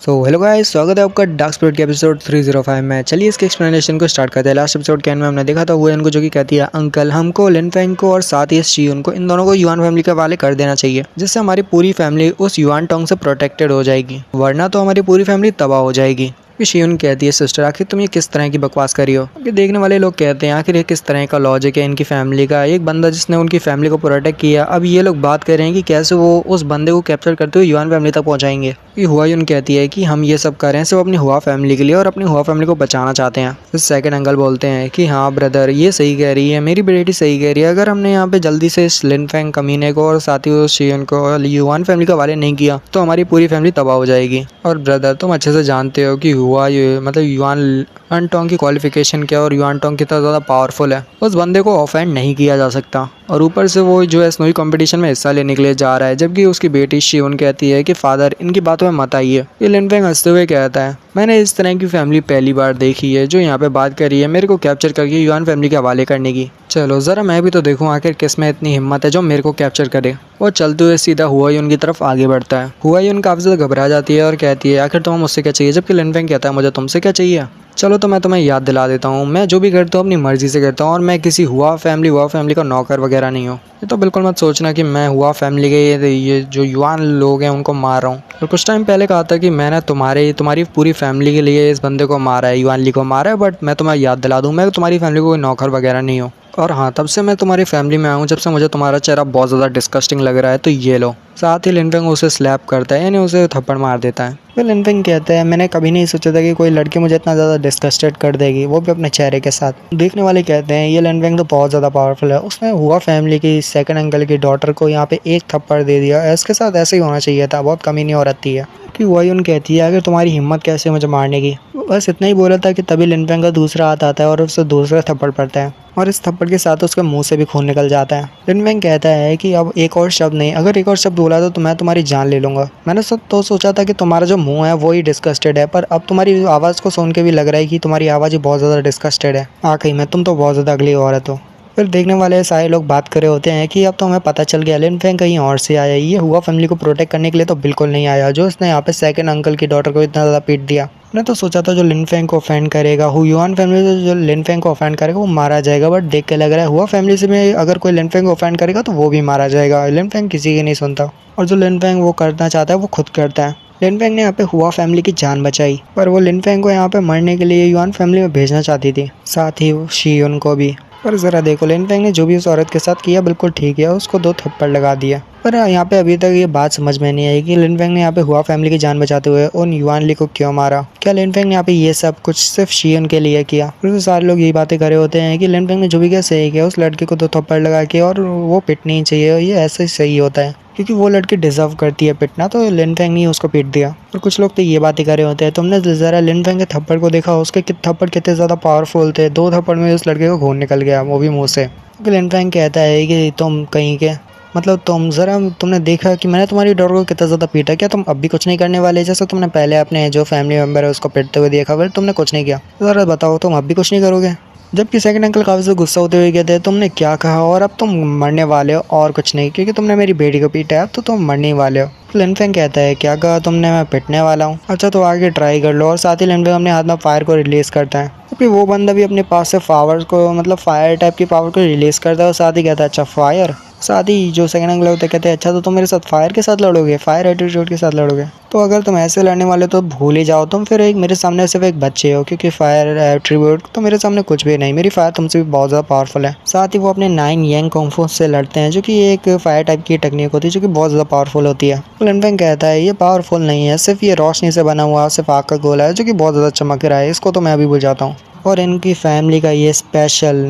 Hello guys, स्वागत है आपका डार्क स्पिरिट के एपिसोड 305 में। चलिए इसके एक्सप्लेनेशन को स्टार्ट करते हैं। लास्ट एपिसोड के एंड में हमने देखा था वुएन को, जो कि कहती है अंकल हमको लिन फेंग को और साथ ही शियुन को, इन दोनों को युआन फैमिली के हवाले कर देना चाहिए, जिससे हमारी पूरी फैमिली उस युआन टोंग से प्रोटेक्टेड हो जाएगी, वरना तो हमारी पूरी फैमिली तबाह हो जाएगी। फिर शियुन कहती है सिस्टर, आखिर तुम ये किस तरह की बकवास करी हो? कि देखने वाले लोग कहते हैं आखिर ये किस तरह का लॉजिक है इनकी फैमिली का। एक बंदा जिसने उनकी फैमिली को प्रोटेक्ट किया, अब ये लोग बात कर रहे हैं कि कैसे वो उस बंदे को कैप्चर करते हुए युआन फैमिली तक पहुंचाएंगे। हुआयुन कहती है कि हम ये सब कर रहे हैं सिर्फ अपनी हुआ फैमिली के लिए और अपनी हुआ फैमिली को बचाना चाहते हैं। फिर सेकंड अंकल बोलते हैं कि हाँ ब्रदर, ये सही कह रही है, मेरी बेटी सही कह रही है। अगर हमने यहाँ पे जल्दी से इस लिन फेंग कमीने को और साथ ही उस शियुन को युआन फैमिली के हवाले नहीं किया तो हमारी पूरी फैमिली तबाह हो जाएगी। और ब्रदर, तुम अच्छे से जानते हो कि युआन टोंग की क्वालिफिकेशन क्या और युआन टोंग कितना ज़्यादा पावरफुल है। उस बंदे को ऑफेंड नहीं किया जा सकता, और ऊपर से वो जो है स्नोई कंपटीशन में हिस्सा लेने के लिए जा रहा है, जबकि उसकी बेटी शियुन कहती है कि फादर, इनकी बातों में मत आइए। ये लिन फेंग हंसते हुए कहता है, मैंने इस तरह की फैमिली पहली बार देखी है जो यहाँ पे बात कर रही है मेरे को कैप्चर करके युआन फैमिली के हवाले करने की। चलो जरा मैं भी तो देखूं आखिर किस में इतनी हिम्मत है जो मेरे को कैप्चर करे। वो चलते हुए सीधा हुआयुन की तरफ आगे बढ़ता है। हुआयुन काफी ज़्यादा घबरा जाती है और कहती है आखिर तुम्हें मुझसे क्या चाहिए, जबकि लिन फेंग कहता है मुझे तुमसे क्या चाहिए। चलो तो मैं तुम्हें याद दिला देता हूँ, मैं जो भी करता हूँ अपनी मर्जी से करता हूँ और मैं किसी हुआ फैमिली का नौकर वगैरह नहीं हूँ। ये तो बिल्कुल मत सोचना कि मैं हुआ फैमिली के ये जो युआन लोग हैं उनको मार रहा हूँ। और कुछ टाइम पहले कहा था कि मैंने तुम्हारी पूरी फैमिली के लिए इस बंदे को मारा है, युआन ली को मारा है, बट मैं तुम्हें याद दिला दूँ, मैं तुम्हारी फैमिली को कोई नौकर वगैरह नहीं हूँ। और हाँ, तब से मैं तुम्हारी फैमिली में आया हूँ जब से मुझे तुम्हारा चेहरा बहुत ज़्यादा डिस्कस्टिंग लग रहा है, तो ये लो। साथ ही लिन फेंग उसे स्लैप करता है, यानी उसे थप्पड़ मार देता है। फिर लिन फेंग कहता है मैंने कभी नहीं सोचा था कि कोई लड़की मुझे इतना ज़्यादा डिस्कस्टेड कर देगी, वो भी अपने चेहरे के साथ। देखने वाले कहते हैं ये लिन फेंग तो बहुत ज़्यादा पावरफुल है, उसने हुआ फैमिली की सेकंड अंकल की डॉटर को यहाँ पे एक थप्पड़ दे दिया। इसके साथ ऐसे ही होना चाहिए था, बहुत कमीनी औरत थी है। कि हुआयुन कहती है अगर तुम्हारी हिम्मत कैसे मुझे मारने की। बस इतना ही बोला था कि तभी लिन फेंग का दूसरा हाथ आता है और उसे दूसरा थप्पड़ पड़ता है, और इस थप्पड़ के साथ उसके मुंह से भी खून निकल जाता है। लिन फेंग कहता है कि अब एक और शब्द नहीं, अगर एक और शब्द बोला तो मैं तुम्हारी जान ले लूंगा। मैंने तो सोचा था कि तुम्हारा जो मुंह है वो ही डिस्कस्टेड है, पर अब तुम्हारी आवाज़ को सुन के भी लग रहा है कि तुम्हारी आवाज़ ही बहुत ज़्यादा डिस्कस्टेड है। आखिरी में तुम तो बहुत ज़्यादा अगली औरत हो। फिर देखने वाले सारे लोग बात कर रहे होते हैं कि अब तो हमें पता चल गया लिन फेंग कहीं और से आया, ये हुआ फैमिली को प्रोटेक्ट करने के लिए तो बिल्कुल नहीं आया, जो इसने यहाँ पे सेकंड अंकल की डॉटर को इतना ज़्यादा पीट दिया। मैंने तो सोचा था जो लिन फेंग को ऑफेंड करेगा, युआन फैमिली से जो लिन फेंग को ऑफेंड करेगा वो मारा जाएगा, बट देख के लग रहा है हुआ फैमिली से में अगर कोई लिन फेंग को ऑफेंड करेगा तो वो भी मारा जाएगा। लिन फेंग किसी की नहीं सुनता, और जो लिन फेंग वो करना चाहता है वो खुद करता है। लिन फेंग ने यहाँ पे हुआ फैमिली की जान बचाई, पर वो लिन फेंग को यहाँ पे मरने के लिए युआन फैमिली में भेजना चाहती थी, साथ ही शियुन को भी। पर ज़रा देखो, लिन फेंग ने जो भी उस औरत के साथ किया बिल्कुल ठीक है, उसको 2 थप्पड़ लगा दिया। पर यहाँ पे अभी तक ये बात समझ में नहीं आई कि लिन फेंग ने यहाँ पे हुआ फैमिली की जान बचाते हुए उन युआन ली को क्यों मारा। क्या लिन फेंग ने यहाँ पे ये सब कुछ सिर्फ शियुन के लिए किया? फिर तो सारे लोग यही बातें कर रहे होते हैं कि लिन फेंग ने जो भी किया सही किया, उस लड़के को 2 थप्पड़ लगा के, और वो पिटनी चाहिए, और ये ऐसे ही सही होता है क्योंकि वो लड़की डिजर्व करती है पिटना, तो लिन फेंग ने उसको पीट दिया। और कुछ लोग तो ये बातें कर रहे होते हैं, तुमने ज़रा लिन फेंग के थप्पड़ को देखा, उसके थप्पड़ कितने ज़्यादा पावरफुल थे, 2 थप्पड़ में उस लड़के को खून निकल गया, वो भी मुँह से। क्योंकि लिन फेंग कहता है कि तुम कहीं के तुमने देखा कि मैंने तुम्हारी डॉटर को कितना ज़्यादा पीटा, क्या तुम अब भी कुछ नहीं करने वाले? जैसे तुमने पहले अपने जो फैमिली मेम्बर है उसको पीटते हुए देखा, फिर तुमने कुछ नहीं किया, ज़रा बताओ तुम अब भी कुछ नहीं करोगे? जबकि सेकंड अंकल काफ़ी से गुस्सा होते हुए कहते हैं तुमने क्या कहा, और अब तुम मरने वाले हो और कुछ नहीं, क्योंकि तुमने मेरी बेटी को पीटा है, अब तो तुम मरने वाले हो। लिन फेंग कहता है क्या कहा तुमने, मैं पिटने वाला हूँ? अच्छा तो आगे ट्राई कर लो। और साथ ही लिन फेंग अपने हाथ में फायर को रिलीज़ करता है, क्योंकि वो बंदा भी अपने पास से फायर टाइप की पावर को रिलीज़ करता है, और साथ ही कहता है अच्छा फायर। साथ ही जो सेकंड अंकल होते कहते हैं अच्छा तो तुम मेरे साथ फायर के साथ लड़ोगे, फायर एटीट्यूड के साथ लड़ोगे? तो अगर तुम ऐसे लड़ने वाले तो भूल ही जाओ, तुम फिर एक मेरे सामने सिर्फ एक बच्चे हो, क्योंकि फायर एट्रीब्यूट तो मेरे सामने कुछ भी नहीं, मेरी फायर तुमसे भी बहुत ज़्यादा पावरफुल है। साथ ही वो अपने 9 यांग कुंग-फू से लड़ते हैं, जो कि एक फायर टाइप की टेक्निक होती है जो कि बहुत ज़्यादा पावरफुल होती है। लिन फेंग कहता है ये पावरफुल नहीं है, सिर्फ ये रोशनी से बना हुआ सिर्फ आग का गोला है जो कि बहुत ज़्यादा चमक रहा है, इसको तो मैं अभी भूल जाता हूँ। और इनकी फैमिली का ये स्पेशल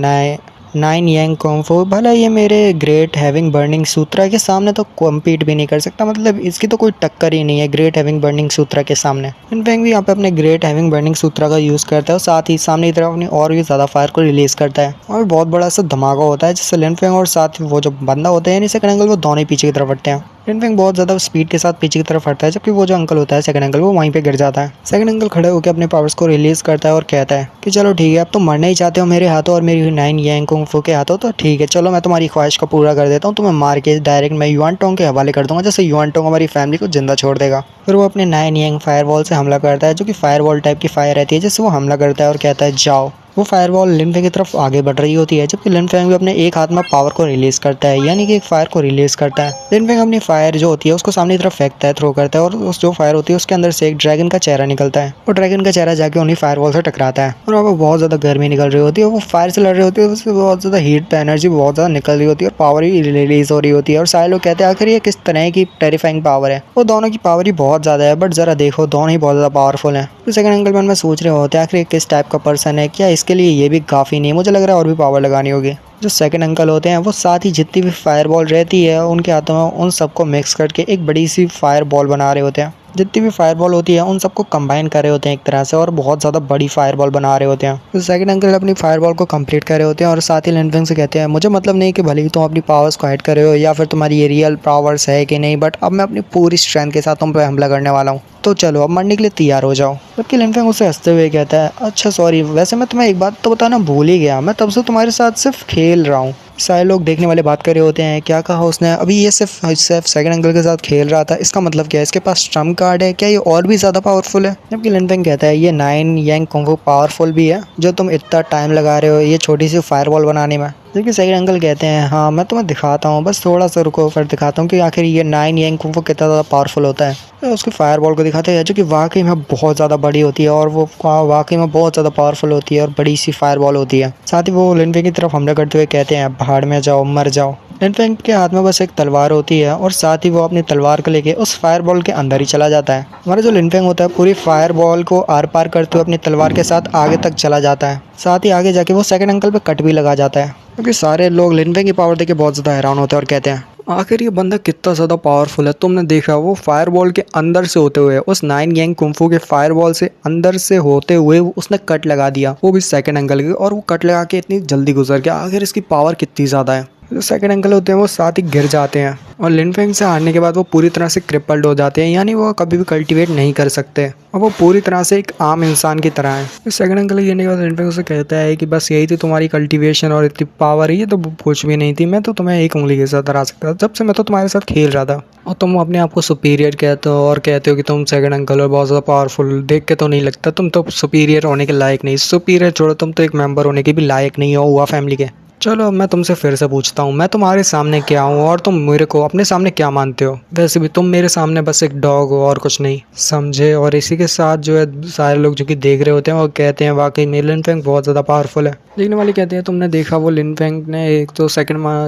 9 यांग कुंग-फू भला ये मेरे ग्रेट हैविंग बर्निंग सूत्रा के सामने तो कम्पीट भी नहीं कर सकता, मतलब इसकी तो कोई टक्कर ही नहीं है ग्रेट हैविंग बर्निंग सूत्रा के सामने। लिन फेंग भी यहाँ पे अपने ग्रेट हैविंग बर्निंग सूत्रा का यूज़ करता है, और साथ ही सामने की तरफ अपनी और भी ज़्यादा फायर को रिलीज़ करता है, और बहुत बड़ा सा धमाका होता है जिससे लिन फेंग और साथ वो जो बंदा होता है यानी सेकंड अंकल वो दोनों ही पीछे की तरफ हटते हैं। लिनफेंग बहुत ज़्यादा स्पीड के साथ पीछे की तरफ हटता है, जबकि वो जो अंकल होता है सेकंड अंकल वो वहीं पे गिर जाता है। सेकंड अंकल खड़े होकर अपने पावर्स को रिलीज करता है और कहता है कि चलो ठीक है, अब तुम मरना ही चाहते हो मेरे हाथों और मेरी 9 यांग कुंग फू के हाथों, तो ठीक है चलो मैं तुम्हारी ख्वाहिश को पूरा कर देता हूँ, तुम्हें मार के डायरेक्ट मैं युआन टोंग के हवाले कर दूंगा, जैसे युआन टोंग हमारी फैमिली को जिंदा छोड़ देगा। फिर वो अपने 9 यांग फायर वॉल से हमला करता है, जो कि फायर वॉल टाइप की फायर रहती है, जिससे वो हमला करता है और कहता है जाओ। वो फायरवॉल लिनफेंग की तरफ आगे बढ़ रही होती है, जबकि लिनफेंग भी अपने एक हाथ में पावर को रिलीज करता है, यानी कि एक फायर को रिलीज करता है। लिनफेंग अपनी फायर जो होती है उसको सामने की तरफ फेंकता है, थ्रो करता है, और उस जो फायर होती है उसके अंदर से एक ड्रैगन का चेहरा निकलता है, और ड्रैगन का चेहरा जाके उन्हीं फायरवॉल से टकराता है, और वहाँ पर बहुत ज्यादा गर्मी निकल रही होती है। वो फायर से लड़ रही होती है, उससे बहुत ज्यादा हीट एनर्जी बहुत ज्यादा निकल रही होती है और पावर भी रिलीज हो रही होती है। और सारे लोग कहते हैं आखिर ये किस तरह की टेरिफाइंग पावर है। वो दोनों की पावर ही बहुत ज्यादा है, बट जरा देखो दोनों ही बहुत ज्यादा पावरफुल है। तो सेकंड एंगल में सोच रहे होते हैं आखिर ये किस टाइप का पर्सन है, क्या इसके लिए ये भी काफ़ी नहीं, मुझे लग रहा है और भी पावर लगानी होगी। जो सेकंड अंकल होते हैं वो साथ ही जितनी भी फायर बॉल रहती है उनके हाथों में उन सबको मिक्स करके एक बड़ी सी फायर बॉल बना रहे होते हैं। जितनी भी फायर बॉल होती है उन सबको कंबाइन कर रहे होते हैं एक तरह से, और बहुत ज़्यादा बड़ी फायर बॉल बना रहे होते हैं। तो सेकंड अंकल अपनी फायर बॉल को कंप्लीट कर रहे होते हैं, और साथ ही लिनफेंग से कहते हैं मुझे मतलब नहीं कि भले ही तुम अपनी पावर्स को हाइड कर रहे हो या फिर तुम्हारी ये रियल पावर्स है कि नहीं, बट अब मैं अपनी पूरी स्ट्रेंथ के साथ तुम पे हमला करने वाला हूँ, तो चलो अब मरने के लिए तैयार हो जाओ। जबकि लिनफेंग उससे हंसते हुए कहता है अच्छा सॉरी, वैसे मैं तुम्हें एक बात तो बताना भूल ही गया, मैं तब से तुम्हारे साथ सिर्फ खेल रहा हूँ। सारे लोग देखने वाले बात कर रहे होते हैं क्या कहा उसने, अभी ये सिर्फ सेकंड अंकल के साथ खेल रहा था, इसका मतलब क्या है, इसके पास ट्रम्प कार्ड है, क्या ये और भी ज़्यादा पावरफुल है। जबकि लिनफेंग कहता है ये 9 यांग कुंग फू पावरफुल भी है, जो तुम इतना टाइम लगा रहे हो ये छोटी सी फायरवॉल बनाने में। जबकि सेकंड अंकल कहते हैं हाँ मैं तुम्हें दिखाता हूँ, बस थोड़ा सा रुको फिर दिखाता हूँ कि आखिर ये 9 यांग कुंग फू कितना ज़्यादा पावरफुल होता है। तो उसकी फायरबॉल को दिखाते हैं जो कि वाकई में बहुत ज़्यादा बड़ी होती है, और वो वाकई में बहुत ज़्यादा पावरफुल होती है और बड़ी सी फायरबॉल होती है। साथ ही वो लिनफेंग की तरफ हमला करते हुए कहते हैं भाड़ में जाओ, मर जाओ। लिनफेंग के हाथ में बस एक तलवार होती है, और साथ ही वो अपनी तलवार को लेके उस फायर बॉल के अंदर ही चला जाता है। हमारा जो लिनफेंग होता है पूरी फायर बॉल को आर पार करते हुए अपनी तलवार के साथ आगे तक चला जाता है। साथ ही आगे जाके वो सेकंड अंकल पे कट भी लगा जाता है, क्योंकि सारे लोग लिनफेंग की पावर देख के बहुत ज़्यादा हैरान होते हैं और कहते हैं आखिर ये बंदा कितना ज़्यादा पावरफुल है। तुमने देखा वो फायर बॉल के अंदर से होते हुए, उस 9 यांग कुंग फू के फायर बॉल से अंदर से होते हुए उसने कट लगा दिया, वो भी सेकंड अंकल के, और वो कट लगा के इतनी जल्दी गुजर गया। आखिर इसकी पावर कितनी ज़्यादा है। जो सेकंड अंकल होते हैं वो साथ ही गिर जाते हैं, और लिनफेंग से हारने के बाद वो पूरी तरह से क्रिपल्ड हो जाते हैं, यानी वो कभी भी कल्टीवेट नहीं कर सकते, और वो पूरी तरह से एक आम इंसान की तरह है। सेकंड अंकल ये नहीं, लिनफेंग उसे कहता है कि बस यही थी तुम्हारी कल्टीवेशन और इतनी पावर, ये तो कुछ भी नहीं थी, मैं तो तुम्हें एक उंगली के साथ हरा सकता था, जब से मैं तो तुम्हारे साथ खेल रहा था, और तुम अपने आप को सुपीरियर कहते हो और कहते हो कि तुम सेकंड अंकल और बहुत ज़्यादा पावरफुल, देख के तो नहीं लगता, तुम तो सुपीरियर होने के लायक नहीं, सुपीरियर छोड़ो तुम तो एक मेंबर होने के भी लायक नहीं हो हुआ फैमिली के। चलो अब मैं तुमसे फिर से पूछता हूँ, मैं तुम्हारे सामने क्या हूँ और तुम मेरे को अपने सामने क्या मानते हो। वैसे भी तुम मेरे सामने बस एक डॉग हो और कुछ नहीं, समझे। और इसी के साथ जो है सारे लोग जो कि देख रहे होते हैं वो कहते हैं वाकई में लिनफेंग बहुत ज़्यादा पावरफुल है। देखने वाले कहते हैं तुमने देखा वो लिनफेंग ने एक तो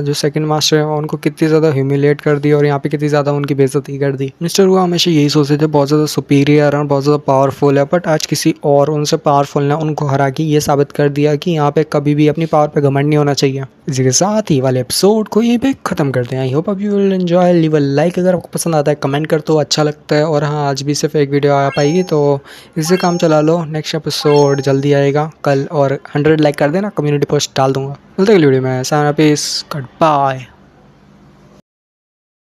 जो सेकंड मास्टर है उनको कितनी ज़्यादा ह्यूमिलेट कर दी, और यहाँ पे कितनी ज़्यादा उनकी बेइज्जती कर दी। मिस्टर वो हमेशा यही सोचते थे बहुत ज़्यादा सुपीरियर और बहुत ज़्यादा पावरफुल है, बट आज किसी और उनसे पावरफुल ने उनको हरा के ये साबित कर दिया कि यहाँ पे कभी भी अपनी पावर पे घमंड नहीं होना चाहिए। इसी के साथ ही वाले एपिसोड को यहीं पे खत्म करते हैं। I hope you will enjoy, leave a like अगर आपको पसंद आता है, कमेंट कर दो अच्छा लगता है, और हाँ आज भी सिर्फ एक वीडियो आ पाएगी तो इससे काम चला लो, नेक्स्ट एपिसोड जल्दी आएगा कल, और 100 लाइक कर देना, कम्युनिटी पोस्ट डाल दूंगा। मिलते हैं अगली वीडियो में, सारा पीस, गुड बाय।